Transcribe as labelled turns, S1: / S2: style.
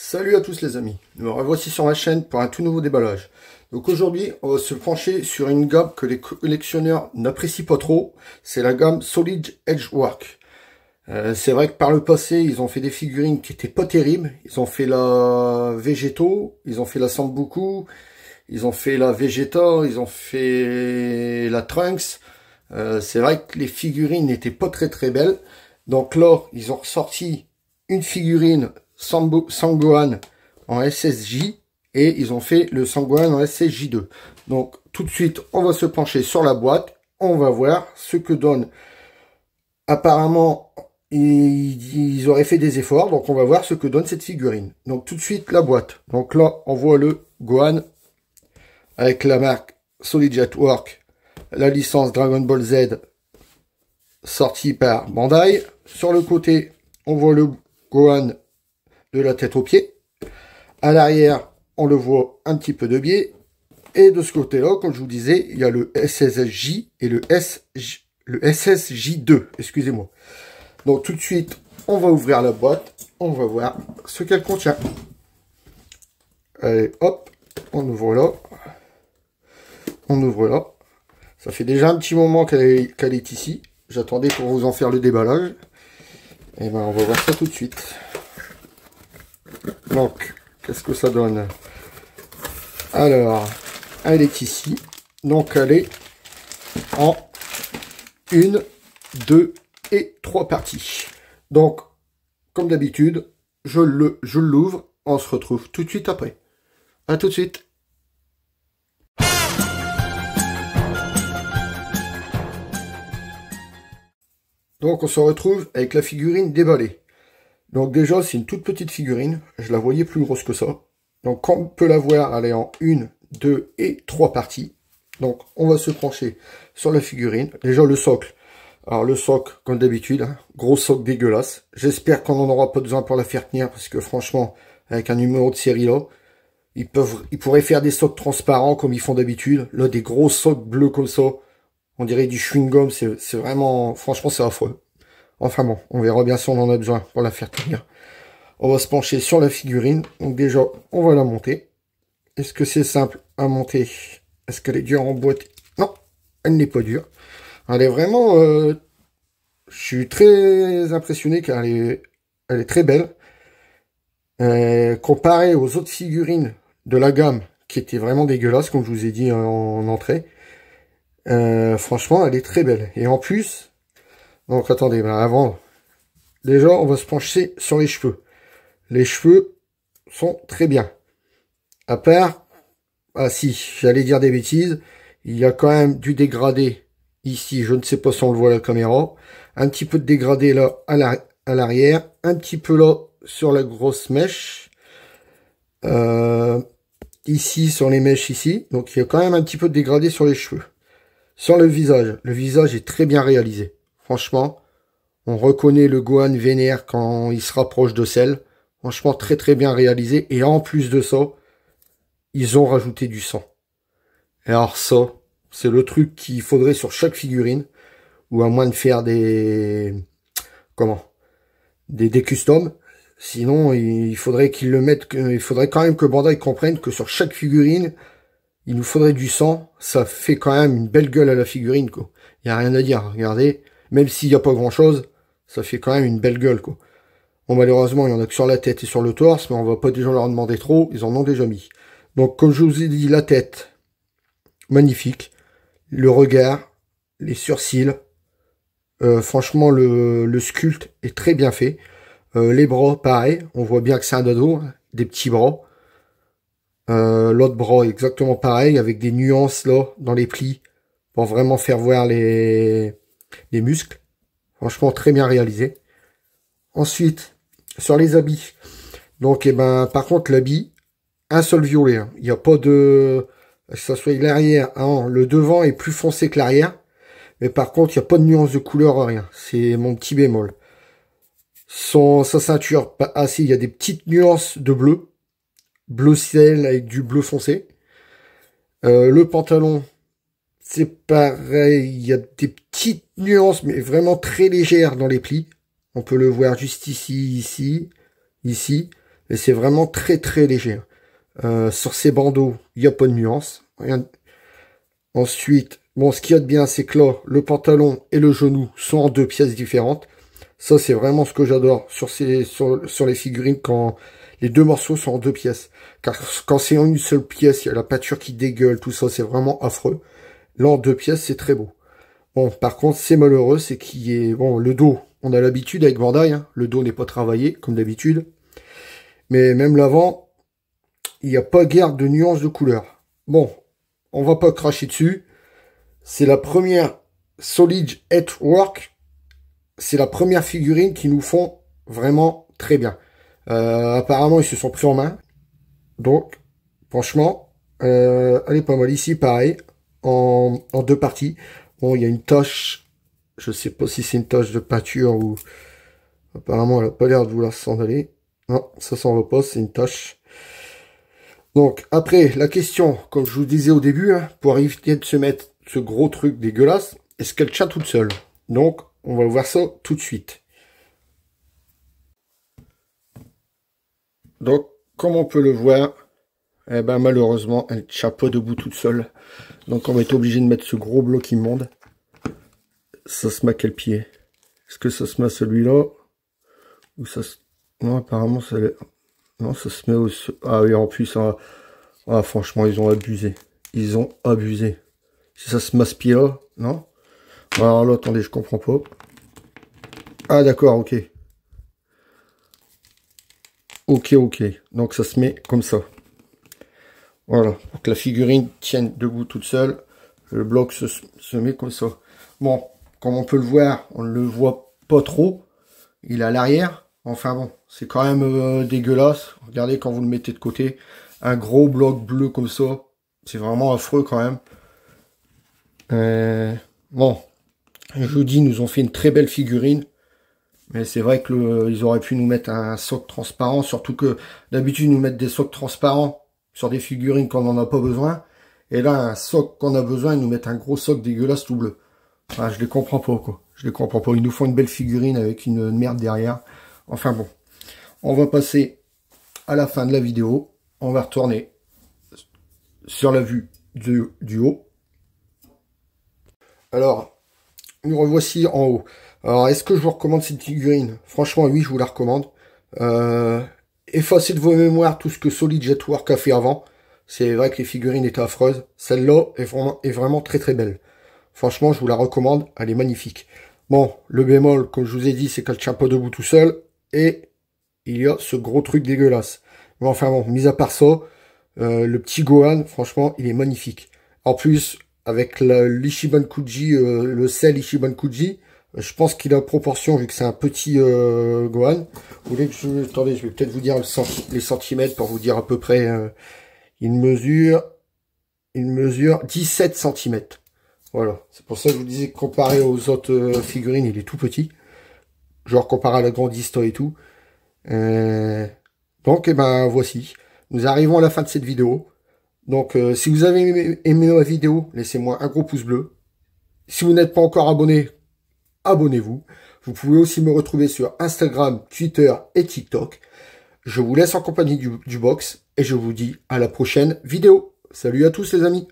S1: Salut à tous les amis, nous revoici sur la chaîne pour un tout nouveau déballage. Donc aujourd'hui, on va se pencher sur une gamme que les collectionneurs n'apprécient pas trop, c'est la gamme Solid Edgework. C'est vrai que par le passé, ils ont fait des figurines qui étaient pas terribles. Ils ont fait la Végéto, ils ont fait la Sambuku, ils ont fait la Vegeta, ils ont fait la Trunks. C'est vrai que les figurines n'étaient pas très belles. Donc là, ils ont ressorti une figurine Sangohan en SSJ et ils ont fait le Sangohan en SSJ2. Donc tout de suite, on va se pencher sur la boîte. On va voir ce que donne. Apparemment, ils auraient fait des efforts, donc on va voir ce que donne cette figurine. Donc tout de suite, la boîte. Donc là, on voit le Gohan avec la marque Solid Edgework, la licence Dragon Ball Z sortie par Bandai. Sur le côté, on voit le Gohan de la tête aux pieds. À l'arrière, on le voit un petit peu de biais. Et de ce côté-là, comme je vous disais, il y a le SSJ et le SSJ2, excusez-moi. Donc tout de suite, on va ouvrir la boîte. On va voir ce qu'elle contient. Allez, hop, on ouvre là. On ouvre là. Ça fait déjà un petit moment qu'elle est ici. J'attendais pour vous en faire le déballage. Et ben, on va voir ça tout de suite. Donc, qu'est-ce que ça donne? Alors, elle est ici. Donc, elle est en 1, 2 et 3 parties. Donc, comme d'habitude, je l'ouvre. On se retrouve tout de suite après. À tout de suite. Donc, on se retrouve avec la figurine déballée. Donc déjà, c'est une toute petite figurine. Je la voyais plus grosse que ça. Donc, comme on peut la voir, elle est en 1, 2 et 3 parties. Donc, on va se pencher sur la figurine. Déjà, le socle. Alors, le socle, comme d'habitude, hein, gros socle dégueulasse. J'espère qu'on n'en aura pas besoin pour la faire tenir. Parce que franchement, avec un numéro de série là, ils pourraient faire des socles transparents comme ils font d'habitude. Là, des gros socles bleus comme ça. On dirait du chewing-gum. C'est vraiment... Franchement, c'est affreux. Enfin bon, on verra bien si on en a besoin pour la faire tenir. On va se pencher sur la figurine. Donc déjà, on va la monter. Est-ce que c'est simple à monter? Est-ce qu'elle est dure en boîte? Non, elle n'est pas dure. Elle est vraiment... je suis très impressionné car elle est très belle. Comparée aux autres figurines de la gamme qui étaient vraiment dégueulasses, comme je vous ai dit en entrée. Franchement, elle est très belle. Et en plus... Donc attendez, ben avant, déjà on va se pencher sur les cheveux. Les cheveux sont très bien. À part, ah si, j'allais dire des bêtises, il y a quand même du dégradé ici, je ne sais pas si on le voit à la caméra. Un petit peu de dégradé là à l'arrière, un petit peu là sur la grosse mèche. Ici sur les mèches ici, donc il y a quand même un petit peu de dégradé sur les cheveux. Sur le visage est très bien réalisé. Franchement, on reconnaît le Gohan vénère quand il se rapproche de celle. Franchement, très bien réalisé. Et en plus de ça, ils ont rajouté du sang. Et alors ça, c'est le truc qu'il faudrait sur chaque figurine. Ou à moins de faire des... Comment? Des customs. Sinon, il faudrait qu'ils le mettent... Il faudrait quand même que Bandai comprenne que sur chaque figurine, il nous faudrait du sang. Ça fait quand même une belle gueule à la figurine, quoi. Il n'y a rien à dire. Regardez. Même s'il n'y a pas grand chose, ça fait quand même une belle gueule, quoi. Bon, malheureusement, il n'y en a que sur la tête et sur le torse, mais on va pas déjà leur en demander trop, ils en ont déjà mis. Donc, comme je vous ai dit, la tête, magnifique. Le regard, les sourcils, franchement, le sculpte est très bien fait. Les bras, pareil, on voit bien que c'est un dodo, hein, des petits bras. L'autre bras, exactement pareil, avec des nuances, là, dans les plis, pour vraiment faire voir les muscles. Franchement, très bien réalisé. Ensuite, sur les habits. Donc, par contre, l'habit, un seul violet. Hein. Il n'y a pas de... Que ça soit l'arrière. Hein, le devant est plus foncé que l'arrière. Mais par contre, il n'y a pas de nuance de couleur, rien. C'est mon petit bémol. Sa ceinture, ah si, il y a des petites nuances de bleu. Bleu ciel avec du bleu foncé. Le pantalon, c'est pareil, il y a des petites nuances, mais vraiment très légères dans les plis. On peut le voir juste ici, ici, ici. Et c'est vraiment très très léger. Sur ces bandeaux, il n'y a pas de nuance. Rien. Ensuite, bon, ce qu'il y a de bien, c'est que là, le pantalon et le genou sont en 2 pièces différentes. Ça, c'est vraiment ce que j'adore sur les figurines quand les 2 morceaux sont en 2 pièces. Car quand c'est en une seule pièce, il y a la peinture qui dégueule, tout ça, c'est vraiment affreux. Là, en 2 pièces, c'est très beau. Bon, par contre, c'est malheureux, c'est qu'il est... Bon, le dos, on a l'habitude avec Bandai, hein, le dos n'est pas travaillé, comme d'habitude. Mais même l'avant, il n'y a pas guère de nuances de couleur. Bon, on va pas cracher dessus. C'est la première Solid Work. C'est la première figurine qui nous font vraiment très bien. Apparemment, ils se sont pris en main. Donc, franchement, elle est pas mal. Ici, pareil, en 2 parties. Bon, il y a une tache. Je sais pas si c'est une tache de peinture ou... Apparemment, elle a pas l'air de vouloir s'en aller. Non, ça s'en va pas, c'est une tache. Donc, après, la question, comme je vous disais au début, hein, pour éviter de se mettre ce gros truc dégueulasse, est-ce qu'elle tient toute seule? Donc, on va voir ça tout de suite. Donc, comme on peut le voir, eh ben, malheureusement, elle ne tient pas debout toute seule. Donc, on va être obligé de mettre ce gros bloc immonde. Ça se met à quel pied? Est-ce que ça se met à celui-là? Ou ça se... Non, apparemment, ça... Non, ça se met au... Ah oui, en plus, hein... Ah, franchement, ils ont abusé. Ils ont abusé. Si ça se met à ce pied-là, non? Alors là, attendez, je comprends pas. Ah, d'accord, ok. Ok. Donc, ça se met comme ça. Voilà. Pour que la figurine tienne debout toute seule, le bloc se met comme ça. Bon, comme on peut le voir, on ne le voit pas trop. Il est à l'arrière. Enfin bon, c'est quand même dégueulasse. Regardez quand vous le mettez de côté. Un gros bloc bleu comme ça. C'est vraiment affreux quand même. Bon, je vous dis, ils nous ont fait une très belle figurine. Mais c'est vrai que ils auraient pu nous mettre un socle transparent. Surtout que d'habitude, ils nous mettent des socles transparents sur des figurines quand on n'en a pas besoin. Et là, un socle qu'on a besoin, ils nous mettent un gros socle dégueulasse tout bleu. Enfin, je les comprends pas, quoi. Je les comprends pas. Ils nous font une belle figurine avec une merde derrière. Enfin bon, on va passer à la fin de la vidéo. On va retourner sur la vue du haut. Alors, nous revoici en haut. Alors, est-ce que je vous recommande cette figurine? Franchement, oui, je vous la recommande. Effacez de vos mémoires tout ce que Solid Jetwork a fait avant. C'est vrai que les figurines étaient affreuses. Celle-là est vraiment très très belle. Franchement, je vous la recommande. Elle est magnifique. Bon, le bémol, comme je vous ai dit, c'est qu'elle tient pas debout tout seul. Et il y a ce gros truc dégueulasse. Mais enfin bon, mis à part ça, le petit Gohan, franchement, il est magnifique. En plus, avec l'Ichiban Kuji, le sel Ichiban Kuji, je pense qu'il a proportion, vu que c'est un petit Gohan. Vous voulez que je... Attendez, je vais peut-être vous dire les centimètres pour vous dire à peu près. Il mesure 17 cm. Voilà, c'est pour ça que je vous disais que comparé aux autres figurines, il est tout petit. Genre comparé à la grande histoire et tout. Donc, eh ben, voici. Nous arrivons à la fin de cette vidéo. Donc, si vous avez aimé ma vidéo, laissez-moi un gros pouce bleu. Si vous n'êtes pas encore abonné, abonnez-vous. Vous pouvez aussi me retrouver sur Instagram, Twitter et TikTok. Je vous laisse en compagnie du box et je vous dis à la prochaine vidéo. Salut à tous les amis.